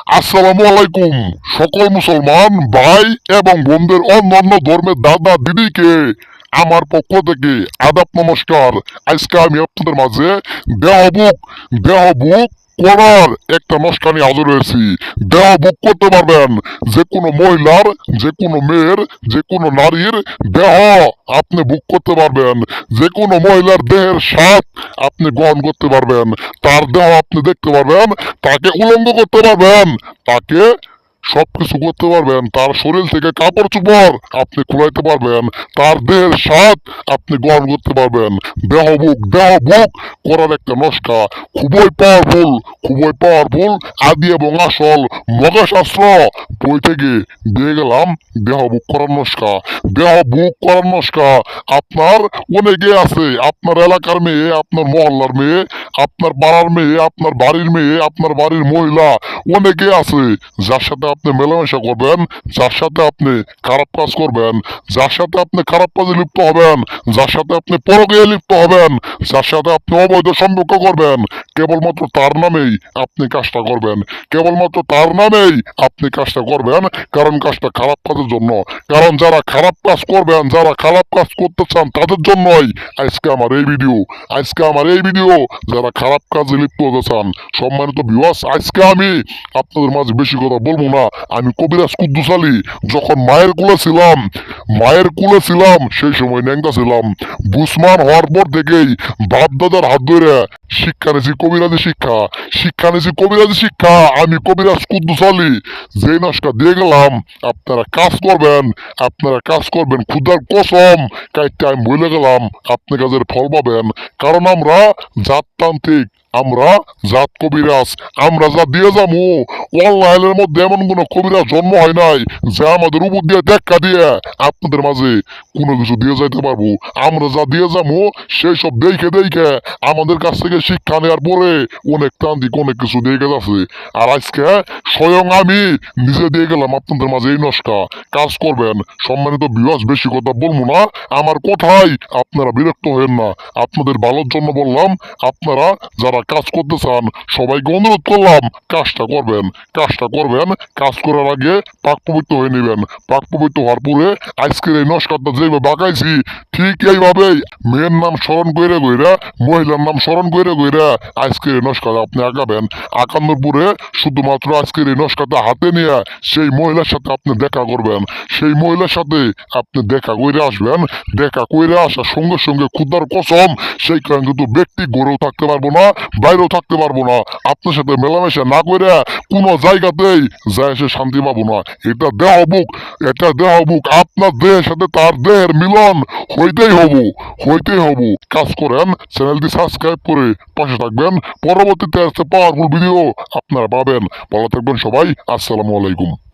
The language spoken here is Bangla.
আসসালামু আলাইকুম সকল মুসলমান ভাই এবং বোনদের অন্যান্য ধর্মের দাদা দিদিকে আমার পক্ষ থেকে আদাব নমস্কার। আজকে আমি আপনাদের মাঝে দেহ বুক করার একটা নস্কা নিয়ে হাজির হয়েছি। দেহ বুক করতে পারবেন যে কোনো মহিলার, যে কোনো মেয়ের, যে কোনো নারীর দেহ আপনি বুক করতে পারবেন। যে কোনো মহিলার দেহের স্বাদ আপনি গ্রহণ করতে পারবেন, তার দেহ আপনি দেখতে পারবেন, তাকে উলঙ্গ করতে পারবেন, তাকে সবকিছু করতে পারবেন, তার শরীর থেকে কাপড় চোপড় আপনি খুলাইতে পারবেন, তার দেহের স্বাদ আপনি গ্রহণ করতে পারবেন। দেহ বুক করার একটা নস্কা খুবই পাওয়ারফুল আদি এবং আসল মহাশাস্ত্র বই থেকে দিয়ে গেলাম দেহ বুক করার নস্কা। দেহ বুক করার নস্কা আপনার অনেকে আছে, আপনার এলাকার মেয়ে, আপনার মহল্লার মেয়ে, আপনার পাড়ার মেয়ে, আপনার বাড়ির মেয়ে, আপনার বাড়ির মহিলা অনেকে আছে যার সাথে আপনি মেলামেশা করবেন, যার সাথে আপনি খারাপ কাজ করবেন, যার সাথে আপনি খারাপ কাজে লিপ্ত হবেন, যার সাথে আপনি পরকীয়ায় লিপ্ত হবেন, যার সাথে আপনি অবৈধ সম্পর্ক করবেন, কেবলমাত্র তার নামেই আপনি কাজটা করবেন। কেবলমাত্র তার নামেই আপনি কাজটা করবেন, কারণ কাজটা খারাপ কাজের জন্য। কারণ যারা খারাপ কাজ করবেন, যারা খারাপ কাজ করতে চান তাদের জন্যই আজকে আমার এই ভিডিও। যারা খারাপ কাজে লিপ্ত হতে চান, সম্মানিত ভিউয়ার্স, আজকে আমি আপনাদের মাঝে বেশি কথা বলবো না। আমি কবিরাজ কুদ্দুস আলী যখন মায়ের কুলে ছিলাম সেই সময় ন্যাংটা ছিলাম। বুসমান হওয়ার পর থেকেই বাপ দাদার হাত ধরে শিক্ষা নিয়েছি কবিরাজি শিক্ষা। আমি কবিরাজ কুদ্দুস আলী যে নস্কা দিয়ে গেলাম আপনারা কাজ করবেন ক্ষুধার কসম কাইটটা আমি বলে গেলাম আপনি কাজের ফল পাবেন। কারণ আমরা জাততান্ত্রিক, আমরা জাত কবিরাজ, আমরা যা দিয়ে যাবো অনলাইনের মধ্যে এমন কোন কবিরাজ জন্ম হয় নাই যে আমাদের উপর দিয়ে দেখা দিয়ে আপনাদের মাঝে কোনো কিছু দিয়ে যাইতে পারবো। আমরা যা দিয়ে যাবো সেই সব দেখে আমাদের কাছ থেকে শিক্ষা নেওয়ার পরে অনেক তান্ত্রিক অনেক কিছু দিয়ে গেছে। আর আজকে স্বয়ং আমি নিজে দিয়ে গেলাম আপনাদের মাঝে এই নস্কা। কাজ করবেন। সম্মানিত ভিউয়ার্স, বেশি কথা বলবো না, আমার কথাই আপনারা বিরক্ত হবেন না, আপনাদের ভালোর জন্য বললাম। আপনারা যারা কাজ করতে চান সবাইকে অনুরোধ করলাম কাজটা করবেন। কাজ করার আগে পাক পবিত্র হয়ে নেবেন। পাক পবিত্র হওয়ার পরে আজকের এই নস্কারটা যেভাবে বাঁকাইছি ঠিক এইভাবেই মেয়ের নাম স্মরণ করে মহিলার নাম স্মরণ করে আজকের এই নস্কাটা আপনি আঁকাবেন। আঁকানোর পরে শুধুমাত্র আজকের এই নস্কাটা হাতে নিয়ে সেই মহিলার সাথে আপনি দেখা করবেন। সেই মহিলার সাথে আপনি দেখা করে আসবেন। দেখা করে আসার সঙ্গে সঙ্গে ক্ষুধার কসম সেই কারণে কিন্তু ব্যক্তি গড়েও থাকতে পারবো না, বাইরেও থাকতে পারবো না। আপনার সাথে মেলামেশা না করে কোনো জায়গাতেই যায় সে শান্তি পাবো না। এটা দেহ বুক আপনার দেহের সাথে তার দেহের মিলন হইতেই হবো। কাজ করেন, চ্যানেলটি সাবস্ক্রাইব করে পাশে থাকবেন। পরবর্তীতে আসতে পাওয়ারফুল ভিডিও আপনারা পাবেন। ভালো থাকবেন সবাই। আসসালামু আলাইকুম।